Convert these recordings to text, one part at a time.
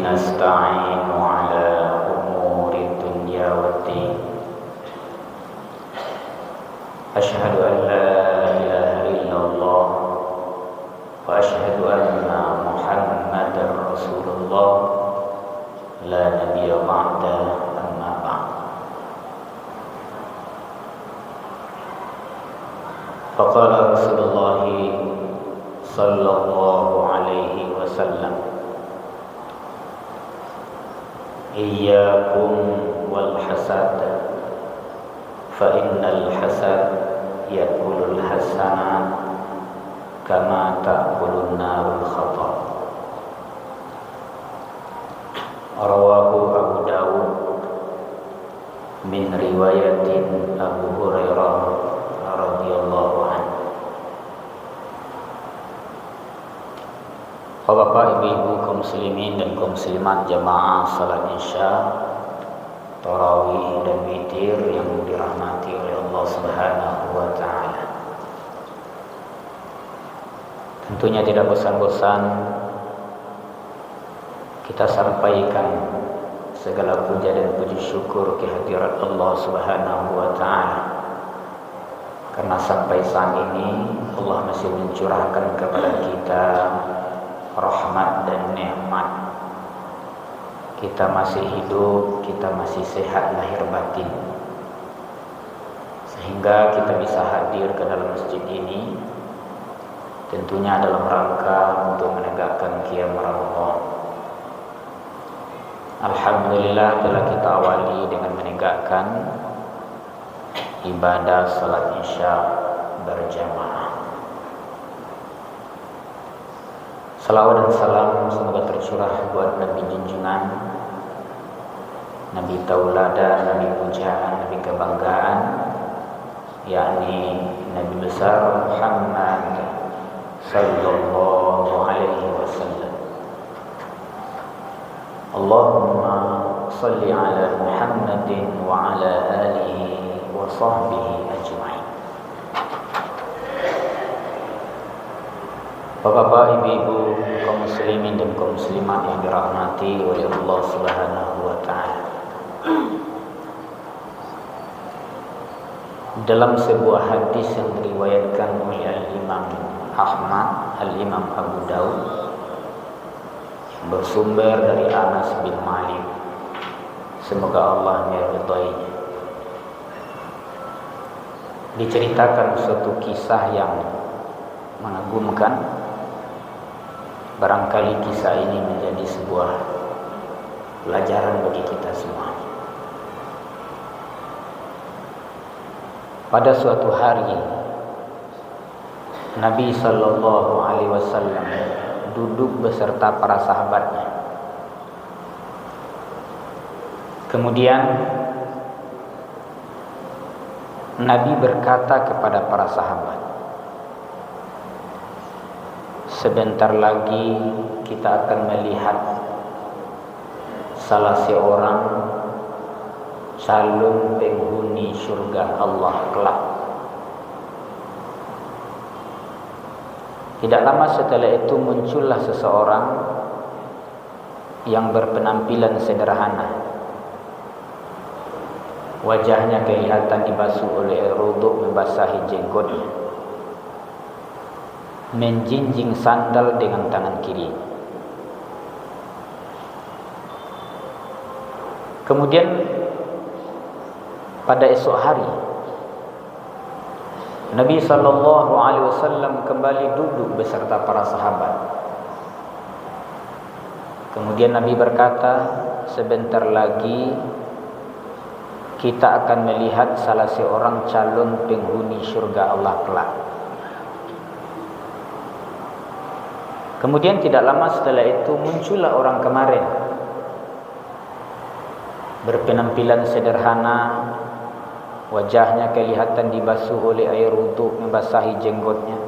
نستعين على أمور الدنيا والدين أشهد أن لا إله إلا الله وأشهد أن محمدا رسول الله لا نبي بعده أما بعد فقال رسول الله صلى الله عليه وسلم إياكم والحسد فإن الحسد يأكل الحسنات كما تأكل النار الخطأ رواه أبو داود من رواية أبو هريرة رضي الله عنه. Bapak, ibu-ibu, kaum muslimin dan kaum muslimat jamaah salat isya, tarawih dan witir yang dirahmati oleh Allah Subhanahu wa taala. Tentunya tidak bosan-bosan kita sampaikan segala puja dan puji syukur kehadirat Allah Subhanahu wa taala. Karena sampai saat ini Allah masih mencurahkan kepada kita rahmat dan nikmat. Kita masih hidup, kita masih sehat lahir batin, sehingga kita bisa hadir ke dalam masjid ini, tentunya dalam rangka untuk menegakkan qiyam Ramadan. Alhamdulillah telah kita awali dengan menegakkan ibadah salat isya berjamaah. Salawat dan salam semoga tercurah buat Nabi junjungan, Nabi tauladan, Nabi pujaan, Nabi kebanggaan, yakni Nabi besar Muhammad sallallahu alaihi wasallam. Allahumma salli ala Muhammadin wa ala alihi wa sahbihi ajma'in. Bapak-bapak, ibu-ibu, kaum muslimin dan kaum muslimat yang dirahmati oleh Allah Subhanahu wa taala. Dalam sebuah hadis yang diriwayatkan oleh Al-Imam Ahmad, Al-Imam Abu Daud, bersumber dari Anas bin Malik, semoga Allah meridainya, diceritakan suatu kisah yang mengagumkan. Barangkali kisah ini menjadi sebuah pelajaran bagi kita semua. Pada suatu hari Nabi sallallahu alaihi wasallam duduk beserta para sahabatnya. Kemudian Nabi berkata kepada para sahabat, sebentar lagi kita akan melihat salah seorang calon penghuni surga Allah kelak. Tidak lama setelah itu muncullah seseorang yang berpenampilan sederhana. Wajahnya kelihatan dibasuh oleh air wudhu membasahi jenggotnya, menjinjing sandal dengan tangan kiri. Kemudian pada esok hari Nabi sallallahu alaihi wasallam kembali duduk beserta para sahabat. Kemudian Nabi berkata, sebentar lagi kita akan melihat salah seorang calon penghuni surga Allah kelak. Kemudian tidak lama setelah itu muncullah orang kemarin, berpenampilan sederhana, wajahnya kelihatan dibasuh oleh air wudhu membasahi jenggotnya,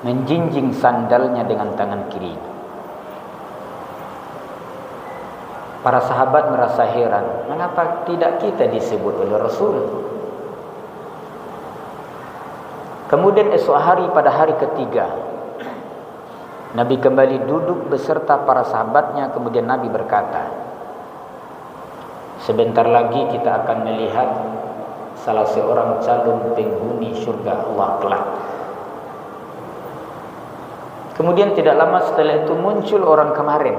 menjinjing sandalnya dengan tangan kiri. Para sahabat merasa heran, mengapa tidak kita disebut oleh Rasul? Kemudian esok hari pada hari ketiga, Nabi kembali duduk beserta para sahabatnya. Kemudian Nabi berkata, sebentar lagi kita akan melihat salah seorang calon penghuni syurga Allah kelak. Kemudian tidak lama setelah itu muncul orang kemarin,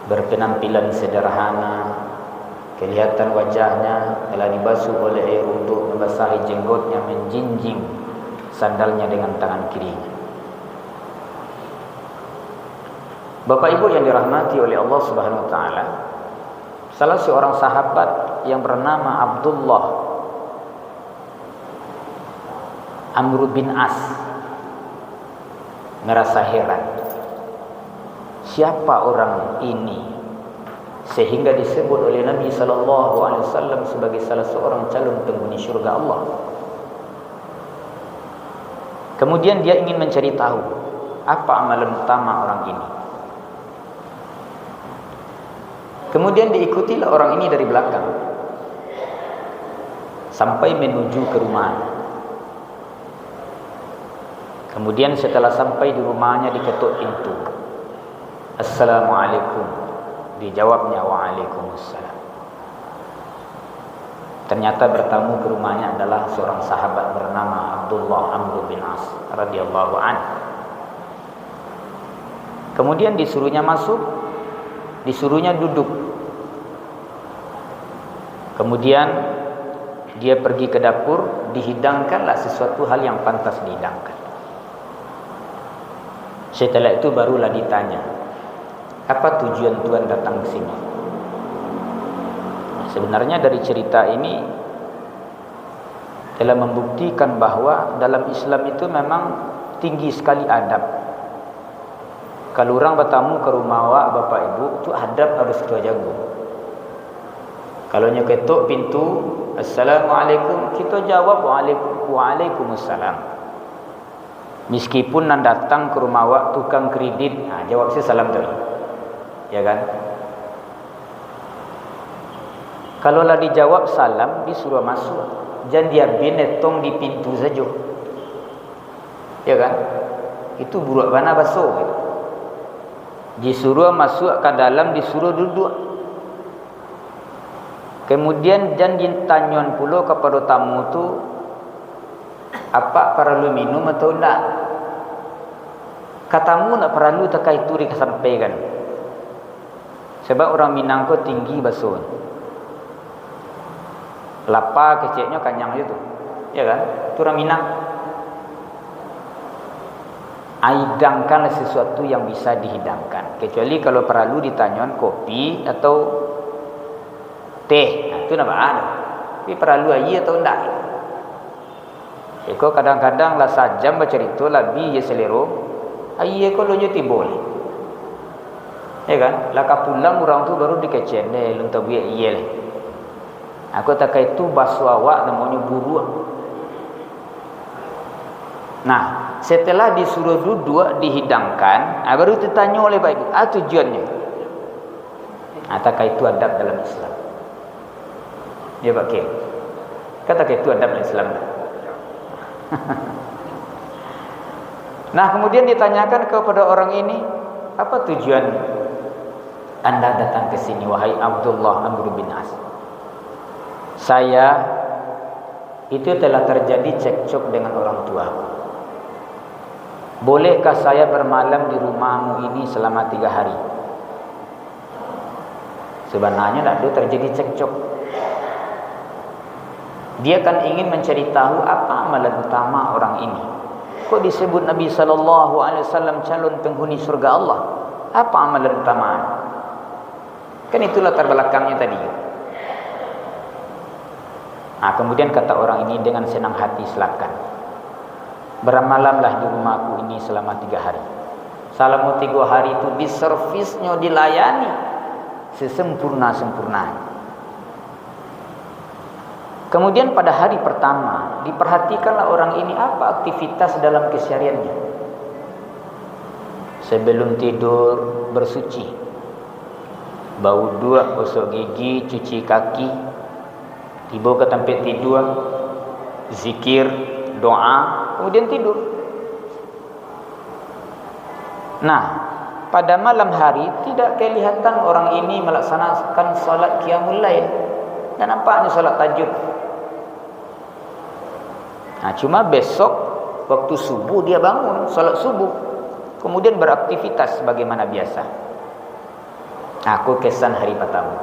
berpenampilan sederhana, kelihatan wajahnya telah dibasuh oleh air untuk membasahi jenggotnya, menjinjing sandalnya dengan tangan kirinya. Bapak Ibu yang dirahmati oleh Allah Subhanahu wa taala, salah seorang sahabat yang bernama Abdullah Amr bin As merasa heran, siapa orang ini sehingga disebut oleh Nabi sallallahu alaihi wasallam sebagai salah seorang calon penghuni syurga Allah. Kemudian dia ingin mencari tahu apa amalan utama orang ini. Kemudian diikutilah orang ini dari belakang sampai menuju ke rumah. Kemudian setelah sampai di rumahnya diketuk pintu. Assalamualaikum. Dijawabnya waalaikumsalam. Ternyata bertamu ke rumahnya adalah seorang sahabat bernama Abdullah Amr bin As radhiyallahu anhu. Kemudian disuruhnya masuk, disuruhnya duduk. Kemudian dia pergi ke dapur, dihidangkanlah sesuatu hal yang pantas dihidangkan. Setelah itu barulah ditanya, apa tujuan Tuhan datang ke sini? Sebenarnya dari cerita ini telah membuktikan bahwa dalam Islam itu memang tinggi sekali adab. Kalau orang bertamu ke rumah awak, bapak ibu, itu adab harus kita jaga. Kalau nyeketuk pintu, Assalamualaikum, kita jawab Waalaikumsalam. Meskipun nan datang ke rumah awak tukang kredit, jawab saya salam tu. Ya kan? Kalau lah dijawab salam, disuruh masuk. Jangan dia binetong di pintu saja. Ya kan? Itu buruk bana basuh. Gitu. Disuruh masuk ke dalam, disuruh duduk. Kemudian jangan ditanyakan pula kepada tamu tu, apa perlu minum atau tidak. Katamu nak perlu tak itu dikesampaikan. Sebab orang Minang ko tinggi basuh. Lapa kecilnya kanyang itu. Ya kan? Itu orang Minang. Hidangkanlah sesuatu yang bisa dihidangkan. Kecuali kalau perlu ditanyakan kopi atau teh. Itu nama ada. Tapi perlu air atau tidak. Eko kadang-kadang lah sajam bercerita lebih ya selero. Air ko lonyo tibol. Ya kan? Laka pulang orang tu baru dikecen untuk biar iya. Aku tak kait tu basuh awak namanya buruan. Nah, setelah disuruh duduk dihidangkan, baru ditanya oleh baik ibu, tujuannya. Tak kait tu adab dalam Islam. Ya Pak Kim. Kata kait tu adab dalam Islam. Nah, kemudian ditanyakan kepada orang ini, apa tujuan Anda datang ke sini wahai Abdullah Amr bin As? Saya itu telah terjadi cekcok dengan orang tua. Bolehkah saya bermalam di rumahmu ini selama 3 hari? Sebenarnya tidak ada terjadi cekcok. Dia kan ingin mencari tahu apa amalan utama orang ini. Kok disebut Nabi SAW calon penghuni surga Allah? Apa amalan utama? Kan itu latar belakangnya tadi. Kemudian kata orang ini dengan senang hati, silakan. Bermalamlah di rumahku ini selama 3 hari. Selama 3 hari itu diservisnya, dilayani sesempurna-sempurnanya. Kemudian pada hari pertama diperhatikanlah orang ini apa aktivitas dalam kesehariannya. Sebelum tidur bersuci, bau dua, gosok gigi, cuci kaki, tiba ke tempat tidur, zikir, doa, kemudian tidur. Nah, pada malam hari tidak kelihatan orang ini melaksanakan salat qiyamul lail. Dan nampaknya salat tahajud. Nah, cuma besok waktu subuh dia bangun salat subuh. Kemudian beraktivitas bagaimana biasa. Aku kesan hari pertama.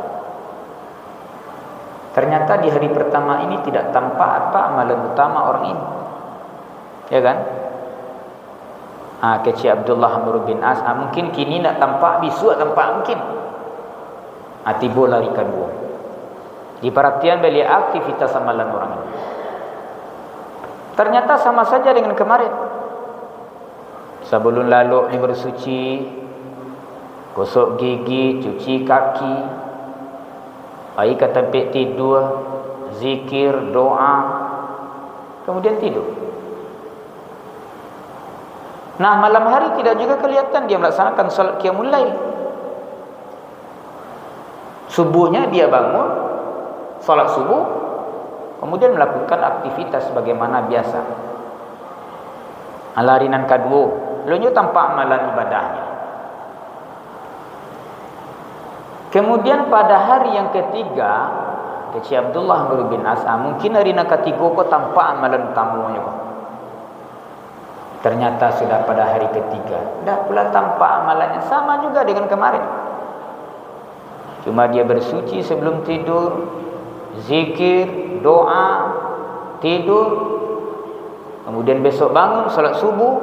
Ternyata di hari pertama ini tidak tampak apa amalan utama orang ini. Ya kan? Kecik Abdullah Amr bin As, mungkin kini nak tampak, besok tampak mungkin. Tiba lari kedua. Di perhatian beliau aktivitas amalan orang ini. Ternyata sama saja dengan kemarin. Sebelum lalu dia bersuci, gosok gigi, cuci kaki, air ke tempat tidur, zikir, doa, kemudian tidur. Nah, malam hari tidak juga kelihatan dia melaksanakan salat qiyamul lail. Subuhnya dia bangun, salat subuh, kemudian melakukan aktivitas bagaimana biasa. Alarinan kedua, lunjuk tampak amalan ibadahnya. Kemudian pada hari yang ketiga, Kecik Abdullah bin As, mungkin hari yang ketiga kok tampak amalan utamanya kok. Ternyata sudah pada hari ketiga, dah pula tampak amalannya sama juga dengan kemarin. Cuma dia bersuci sebelum tidur, zikir, doa, tidur, kemudian besok bangun salat subuh,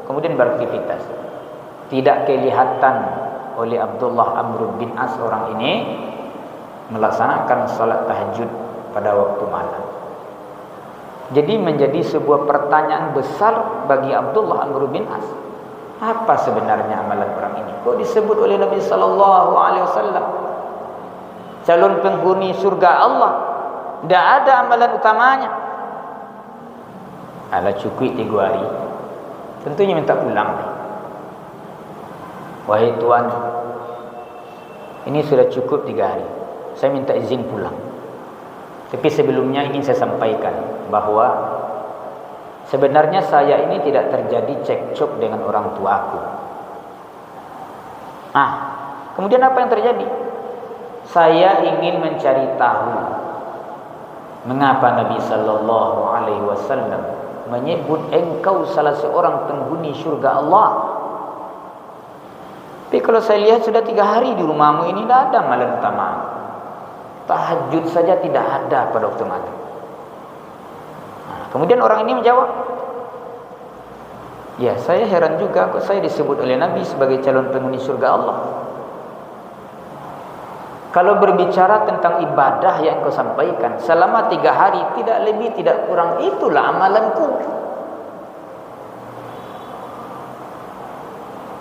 kemudian beraktivitas. Tidak kelihatan oleh Abdullah Amr bin As orang ini melaksanakan salat tahajud pada waktu malam. Jadi menjadi sebuah pertanyaan besar bagi Abdullah Amr bin As. Apa sebenarnya amalan orang ini? Kok disebut oleh Nabi sallallahu alaihi wasallam calon penghuni surga Allah? Tidak ada amalan utamanya. Ala cukup 3 hari. Tentunya minta pulang. Wahai Tuan, ini sudah cukup 3 hari. Saya minta izin pulang. Tapi sebelumnya ingin saya sampaikan bahawa sebenarnya saya ini tidak terjadi cekcok dengan orang tua aku. Kemudian apa yang terjadi? Saya ingin mencari tahu mengapa Nabi sallallahu alaihi wasallam menyebut engkau salah seorang penghuni syurga Allah. Tapi kalau saya lihat sudah 3 hari di rumahmu ini tidak ada amalan utama. Tahajud saja tidak ada pada waktu malam. Kemudian orang ini menjawab, ya saya heran juga kok saya disebut oleh Nabi sebagai calon penghuni surga Allah. Kalau berbicara tentang ibadah yang kau sampaikan selama 3 hari, tidak lebih tidak kurang, itulah amalanku.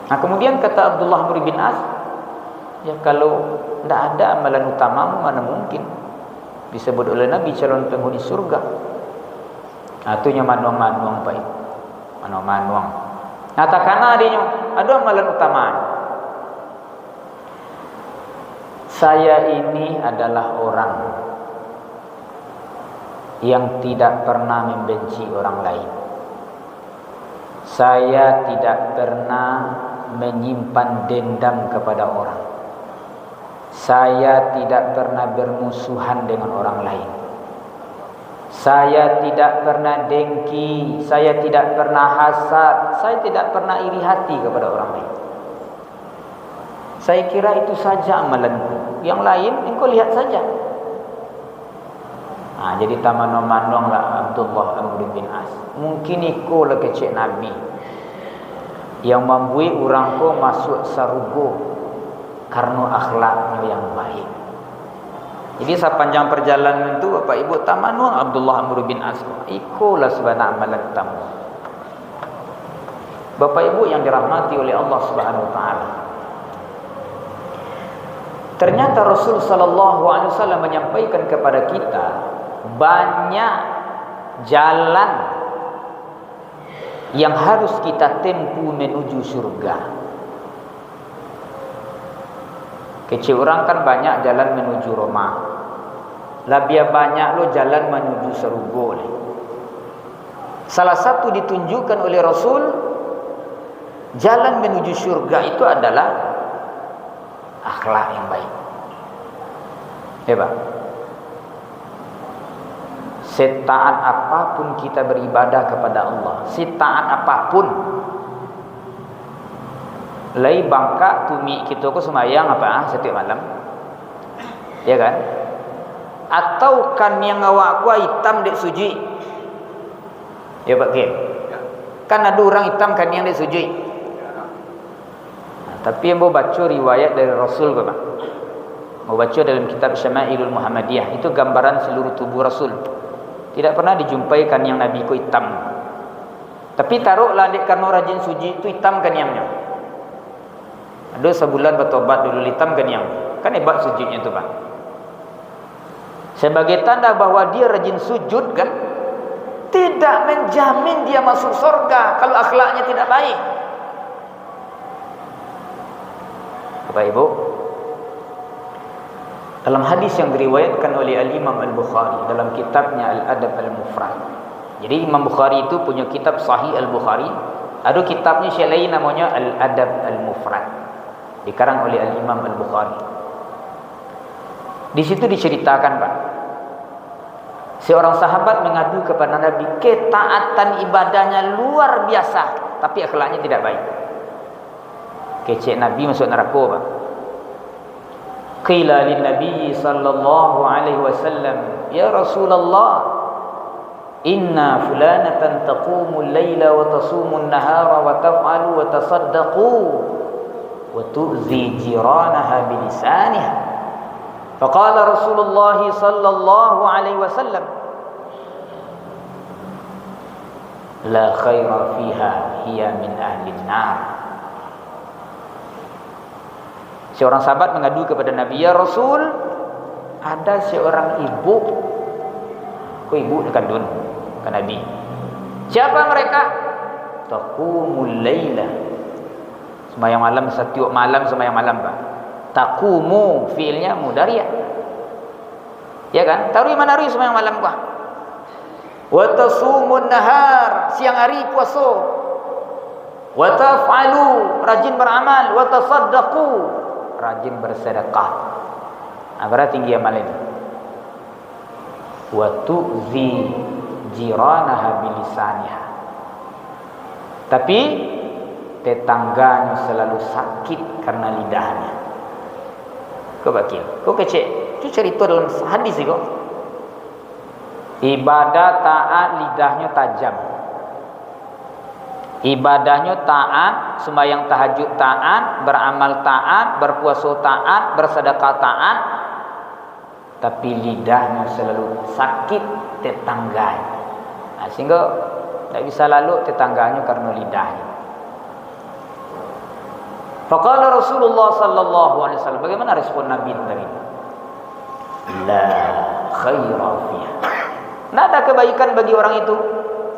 Kemudian kata Abdullah bin As, ya kalau tidak ada amalan utama, mana mungkin disebut oleh Nabi calon penghuni surga. Itunya manuang-manuang baik. Manuang-manuang. Katakan adanya ada amalan utama. Saya ini adalah orang yang tidak pernah membenci orang lain. Saya tidak pernah menyimpan dendam kepada orang. Saya tidak pernah bermusuhan dengan orang lain. Saya tidak pernah dengki, saya tidak pernah hasad, saya tidak pernah iri hati kepada orang lain. Saya kira itu saja amalanku. Yang lain engkau lihat saja. Jadi taman-taman lah Abdullah Amr bin As. Mungkin ikut lah kecik Nabi yang membuat orang ko masuk surga karena akhlaknya yang baik. Jadi sepanjang perjalanan itu Bapak Ibu tamanuang Abdullah Amr bin As, ikutlah sebenarnya amalan utama. Bapak Ibu yang dirahmati oleh Allah Subhanahu wa taala. Ternyata Rasul sallallahu alaihi wasallam menyampaikan kepada kita banyak jalan yang harus kita tempuh menuju surga. Kecil orang kan banyak jalan menuju Roma. Lebih banyak lo jalan menuju surga. Salah satu ditunjukkan oleh Rasul Jalan menuju syurga itu adalah akhlak yang baik. Ya Pak. Setaat apapun kita beribadah kepada Allah, setaat apapun, lai bangka tumi kita ko semayang apa setiap malam, ya kan? Atau kan yang awak ku hitam dek sujud, ya Pak Kim? Kan ada orang hitam kan yang dek sujud. Nah, tapi yang mau baca riwayat dari Rasul Pak, mau baca dalam kitab Syama'ilul Muhammadiyah, itu gambaran seluruh tubuh Rasul. Tidak pernah dijumpai kan yang Nabi ku hitam. Tapi taruhlah dek karena rajin sujud itu hitam kan yangnya. Ada sebulan bertobat dulu hitam kan yang. Kan hebat sujudnya itu Pak. Sebagai tanda bahwa dia rajin sujud kan, tidak menjamin dia masuk surga kalau akhlaknya tidak baik. Bapak Ibu, dalam hadis yang diriwayatkan oleh Al-Imam Al-Bukhari dalam kitabnya Al-Adab Al-Mufrad. Jadi Imam Bukhari itu punya kitab Sahih Al-Bukhari, ada kitabnya yang lain namanya Al-Adab Al-Mufrad, dikarang oleh Al-Imam Al-Bukhari. Di situ diceritakan Pak, seorang sahabat mengadu kepada Nabi, ketaatan ibadahnya luar biasa tapi akhlaknya tidak baik. Kecek Nabi masuk neraka Pak. Qila lin Nabi sallallahu alaihi wasallam, ya Rasulullah, inna fulanatan taqumu al-laila wa tasumu an-nahara wa taf'alu wa tasaddaqu wa tu'zi jiranaha bilisaniha. Faqala Rasulullah sallallahu alaihi wasallam, la khaira fiha, hiya min ahli an-nar. Seorang sahabat mengadu kepada Nabi, ya Rasul, ada seorang ibu, ibu kandung ke Nabi. Siapa mereka? Taqumul laila, sembahyang malam, setiap malam sembahyang malam Pak. Taqumu fiilnya mudhari', ya kan? Taruh mana hari sembahyang malam Pak. Wa tasumun nahar, siang hari puasa. Wa taf'alu, rajin beramal. Wa tasaddaqu, rajin bersedekah. Berapa tinggi amal ini? Wa tu'zi jiranaha bilisaniha, tapi tetangganya selalu sakit karena lidahnya. Kau bakil, kau kecek, itu cerita dalam hadis itu. Ibadah taat, lidahnya tajam. Ibadahnya taat, sembahyang tahajud taat, beramal taat, berpuasa taat, bersedekah taat, tapi lidahnya selalu sakit tetangganya. Nah, sehingga tidak bisa lalu tetangganya karena lidahnya. Faqala Rasulullah sallallahu alaihi wasallam, bagaimana respon Nabi tadi? La khaira fiha, tidak ada kebaikan bagi orang itu.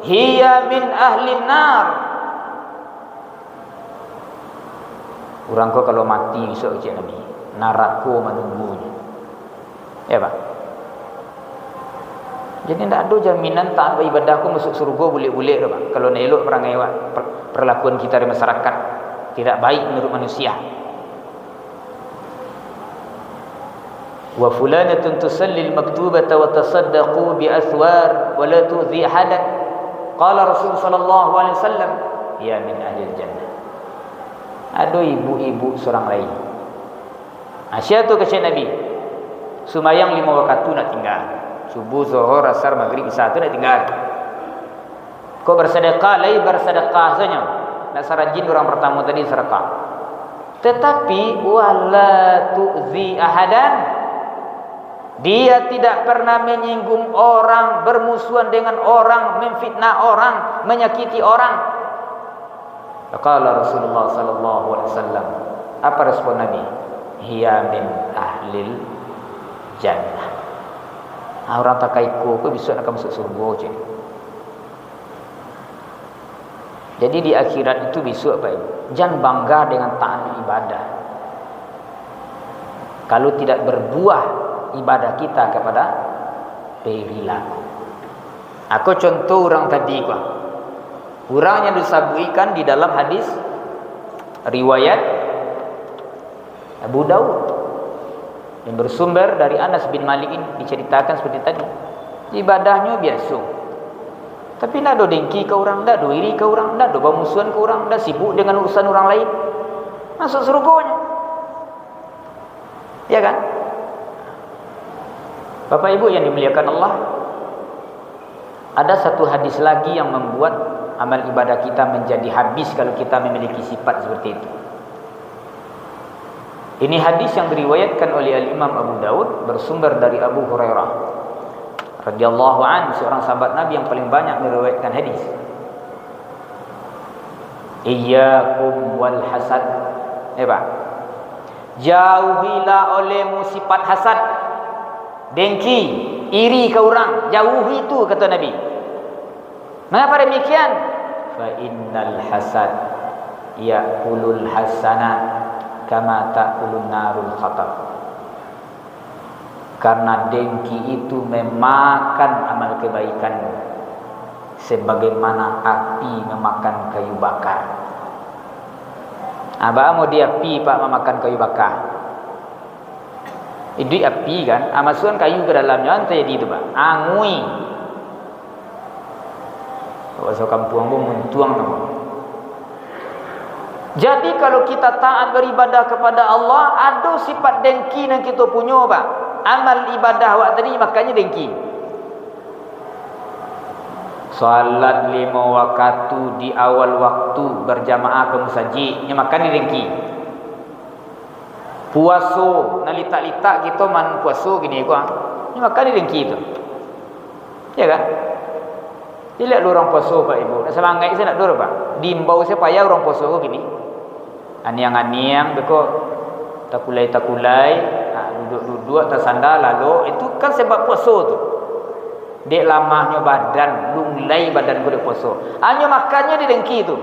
Hiya min ahli nar. Orang kau kalau mati besok cik Nabi, neraka menunggunya. Ya Pak. Jadi tidak ada jaminan taat beribadah aku masuk surga boleh-boleh Pak. Kalau nak elok perangai perlakuan kita di masyarakat tidak baik menurut manusia. Wa fulanatun tusalli al-maktubata wa tasaddaqu bi athwar wa la tu'zi ahadan. Qala Rasul sallallahu alaihi wasallam, ya min ahli jannah. Ada ibu-ibu seorang lain. Asyik tu kata Nabi, sumayang 5 waktu nak tinggal. Subuh, zuhur, asar, maghrib, isya tu nak tinggal. Kau bersedekah, lain bersedekah saja. Nak sarajin orang pertama tadi sedekah. Tetapi wala tu'zi ahadan, dia tidak pernah menyinggung orang, bermusuhan dengan orang, memfitnah orang, menyakiti orang. Qala Rasulullah sallallahu alaihi wasallam, apa respon Nabi? Hiya min ahlil jannah. Orang tak kaiku pun besok akan masuk surga je. Jadi di akhirat itu besok apa ibu? Jangan bangga dengan taat ibadah. Kalau tidak berbuah ibadah kita kepada perilaku. Aku contoh orang tadi kau. Orang yang disabuikan di dalam hadis riwayat Abu Daud yang bersumber dari Anas bin Malik ini, diceritakan seperti tadi. Ibadahnya biasa, tapi tak ada dengki ke orang, tak ada iri ke orang, tak ada bermusuhan ke orang, tak sibuk dengan urusan orang lain, masuk surganya. Ya kan? Bapak Ibu yang dimuliakan Allah, ada satu hadis lagi yang membuat amal ibadah kita menjadi habis kalau kita memiliki sifat seperti itu. Ini hadis yang diriwayatkan oleh Al-Imam Abu Daud, bersumber dari Abu Hurairah radhiyallahu anhu, seorang sahabat Nabi yang paling banyak meriwayatkan hadis. Iyyakum wal hasad. Pak, jauhilah olehmu sifat hasad, dengki, iri ke orang, jauhi itu, kata Nabi. Mengapa demikian? Fa innal hasad ya'kulul hasanat kama ta'kulun narul khatab. Karena dengki itu memakan amal kebaikan sebagaimana api memakan kayu bakar. Abang mau dia api pak memakan kayu bakar. Itu api kan, masukkan kayu ke dalamnya, nanti jadi itu pak, angui. Bahasa kampung pun mentuang nama. Jadi kalau kita taat beribadah kepada Allah, ada sifat dengki yang kita punya pak. Amal ibadah awak tadi makanya dengki. Salat 5 waktu di awal waktu berjamaah ke masjid, ini makanya dengki. Puasa nalitak-litak kita man puasa gini gua, ini makanya dengki itu. Ya kan? Dia lihat orang puasa pak ibu, nak semangat saya nak dulu pak. Diimbau saya payah orang puasa gini. Aniang-aniang beko takulai, duduk-duduk atas sandal lalu, itu kan sebab puasa tu. Dek lamahnya badan, lunglai badan ku dek puasa. Hanya makannya di dengki tu.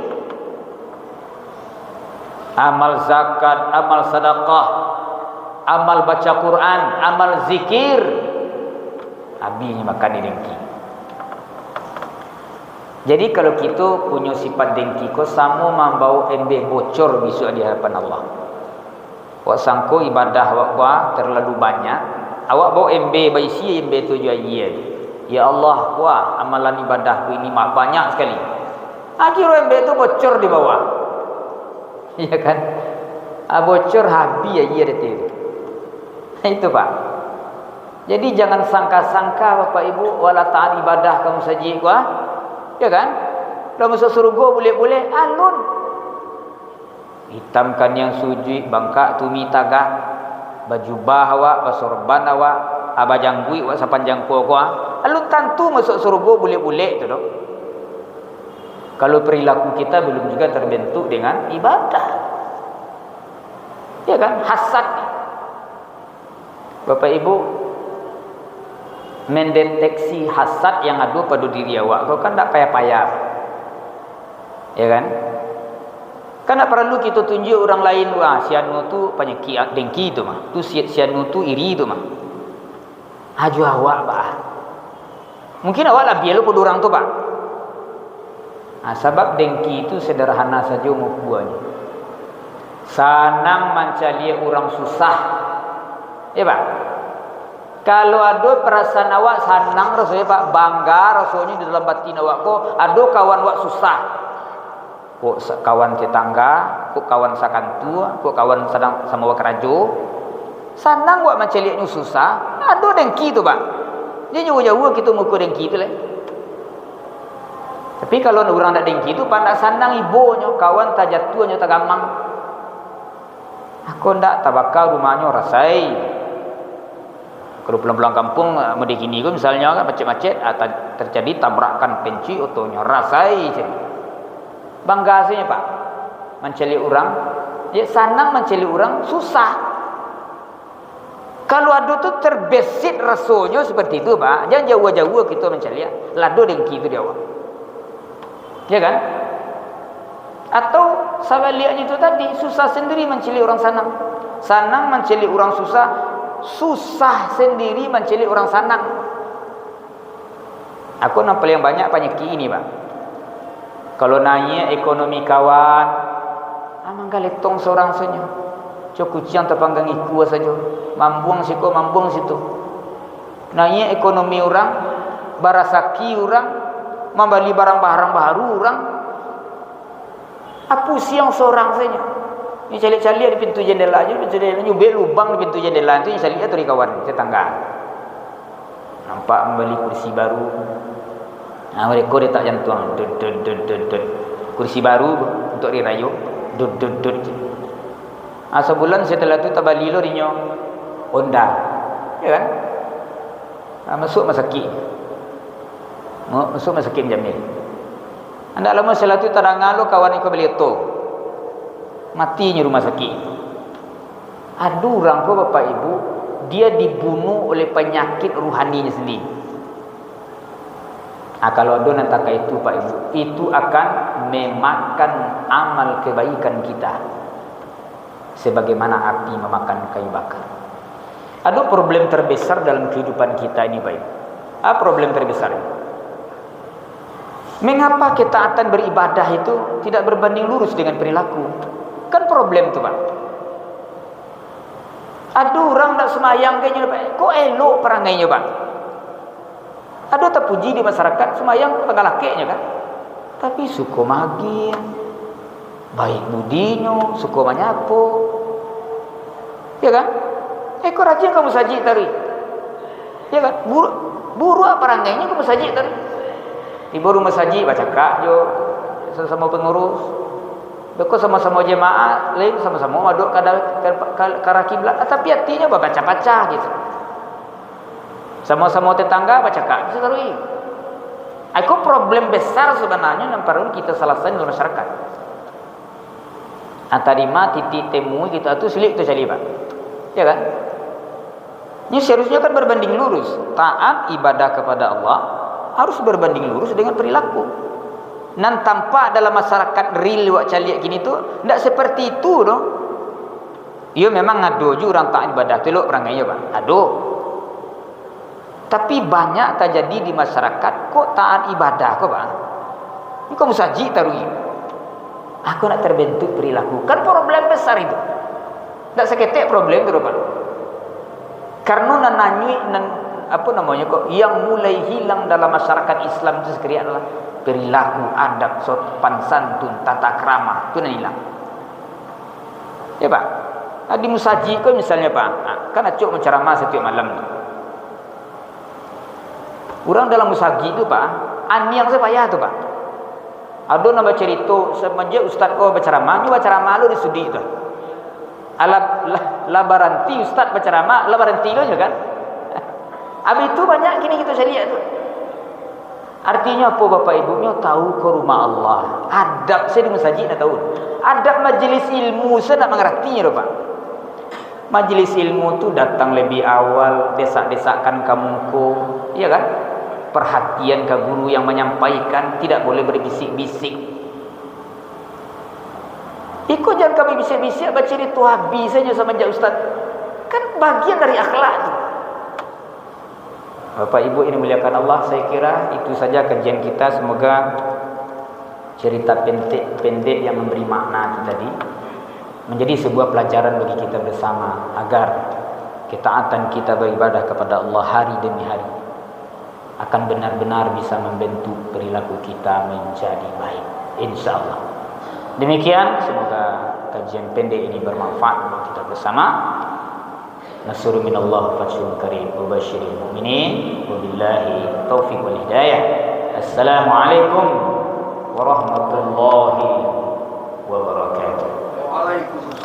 Amal zakat, amal sedekah, amal baca Quran, amal zikir, habisnya makan di dengki. Jadi kalau kita punya sifat dengki, kau sama membau ember bocor besok di hadapan Allah. Awak sangko ibadah awak terlalu banyak, awak bawa ember baisi ember tu jual ye. Ya Allah, wah amalan ibadahku ini banyak sekali. Akhirnya ember tu bocor di bawah. Ya kan? Bocor habis ya ye itu. Itu Pak. Jadi jangan sangka-sangka Bapak Ibu wala taat ibadah kamu saja kuah. Ya kan? Kalau masuk surga boleh-boleh alun. Hitamkan yang sujud, bangkak tumi tagak, baju bahawak, basorban awak, abajang gui wak sapanjang kuah. Alun tentu masuk surga boleh-boleh tu dok. Kalau perilaku kita belum juga terbentuk dengan ibadah. Ya kan? Hasad. Bapak Ibu mendeteksi hasad yang ada pada diri awak, kau kan tak payah-payah. Ya kan? Kan tak perlu kita tunjuk orang lain, wah si anu tu penyakit dengki tu mah. Tu si anu tu iri tu mah. Haju awak bah. Mungkin awak lebih lu pada orang tu pak. Sebab dengki itu sederhana saja mukuannya. Sanang mencari orang susah. Ya pak. Kalau ada perasaan awak senang rasanya pak, bangga rasanya di dalam batin awak kok, ada kawan awak susah. Kok kawan tetangga, kok kawan sakantu, kok kawan sedang sama awak kerajo. Senang awak menceliaknya susah, ada dengki tu pak. Dia jauh-jauh kita muka dengki tu lah. Tapi kalau orang tak dengki tu, pak nak senang ibunya, kawan tak jatuhnya tak gamang. Aku ndak tabakal rumahnya rasai. Kalau pulang-pulang kampung medikini tu misalnya kan macet-macet terjadi tabrakan penci otonya rasai je. Bangga saja pak menceli orang, ya senang menceli orang susah. Kalau ada tu terbesit rasanya seperti itu pak, jangan jauh-jauh kita menceli. Lado dengki itu dia awak. Ya kan? Atau sebaliknya itu tadi, susah sendiri menceli orang senang. Senang menceli orang susah. Susah sendiri menceli orang senang. Aku nampak yang banyak penyakit ini pak. Kalau nanya ekonomi kawan, Amang galetong seorang saja. Kuciang terpanggang iku saja. Mambuang siku, mambuang situ. Naik ekonomi orang, barasaki orang, membeli barang-barang baru orang. Apa siang seorang saja. Ini calik-calik di pintu jendela aja, pintu jendela nyubek lubang di pintu jendela itu, calik atau di kawan tetangga. Nampak membeli kursi baru. Nah, mereka dia tak jantung. Kursi baru untuk dirayu. Sebulan setelah itu tabali lo dinyo Honda, ya kan? Masuk masakit jamil. Anda lama setelah itu tarangalo kawan iko beli to matinya rumah sakit. Ada orang ko bapak ibu dia dibunuh oleh penyakit ruhaninya sendiri. Kalau ada nantaka itu pak ibu, itu akan memakan amal kebaikan kita. Sebagaimana api memakan kayu bakar. Ada problem terbesar dalam kehidupan kita ini Pak Ibu. Problem terbesar ini. Mengapa ketaatan beribadah itu tidak berbanding lurus dengan perilaku? Kan problem itu Pak. Ada orang tak semayang kayaknya Pak. Kok elok perangainya Pak? Ada terpuji di masyarakat semayang tengah lakeknya kan? Tapi suka magin, baik budinya, suka menyapu, ya kan? Kau rajin kamu saji tadi, ya kan? Buru apa rangainya kamu saji tadi? Di baru masaji baca kak jo, sama pengurus, beko sama-sama jemaah, lain sama-sama maduk kada kiblat, tapi hatinya baca-baca gitu. Sama-sama tetangga baca kak, bisa terus. Aku problem besar sebenarnya yang perlu kita selesaikan dalam masyarakat. Antarima titik temu kita tu silik tu cari Pak. Ya kan? Ini seharusnya kan berbanding lurus. Taat ibadah kepada Allah harus berbanding lurus dengan perilaku. Nan tampak dalam masyarakat real wak caliak gini tu ndak seperti itu doh. Ya memang ado je orang taat ibadah tu lok perangai Pak. Ado. Tapi banyak terjadi di masyarakat kok taat ibadah kok Pak. Ini kamu saji tarui. Aku nak terbentuk perilaku. Kan problem besar itu. Tak seketik problem itu Pak. Karena apa namanya kok yang mulai hilang dalam masyarakat Islam itu sekali adalah perilaku, adab, sopan santun, tata krama itu hilang. Ya Pak. Di musaji kok misalnya Pak. Kan acuk menceramah setiap malam. Orang dalam musaji itu Pak, yang saya payah tu Pak. Ada nama cerita semenjak ustaz kau berceramah, ni berceramah lu di sudi tu. La baranti ustaz berceramah, la baranti lu kan. Habis itu banyak kini kita syariat tu. Artinya apa Bapak Ibunya tahu ke rumah Allah. Adab saya di masjid nak tahu. Adab majlis ilmu saya nak mengertinya tu Pak. Majlis ilmu tu datang lebih awal, desak-desakan kamu ko, iya kan? Perhatian ke guru yang menyampaikan, tidak boleh berbisik-bisik. Ikut jangan kami bisik-bisik baca itu habis saja sama ustaz. Kan bagian dari akhlak itu. Bapak Ibu ini muliakan Allah, saya kira itu saja kajian kita. Semoga cerita pendek yang memberi makna itu tadi menjadi sebuah pelajaran bagi kita bersama agar ketaatan kita beribadah kepada Allah hari demi hari akan benar-benar bisa membentuk perilaku kita menjadi baik, insyaAllah. Demikian, semoga kajian pendek ini bermanfaat bagi kita bersama. Nasrul minallah fathun karim wa basyiril mu'minin wa billahi taufiq wal hidayah. Assalamualaikum warahmatullahi wabarakatuh. Waalaikumsalam.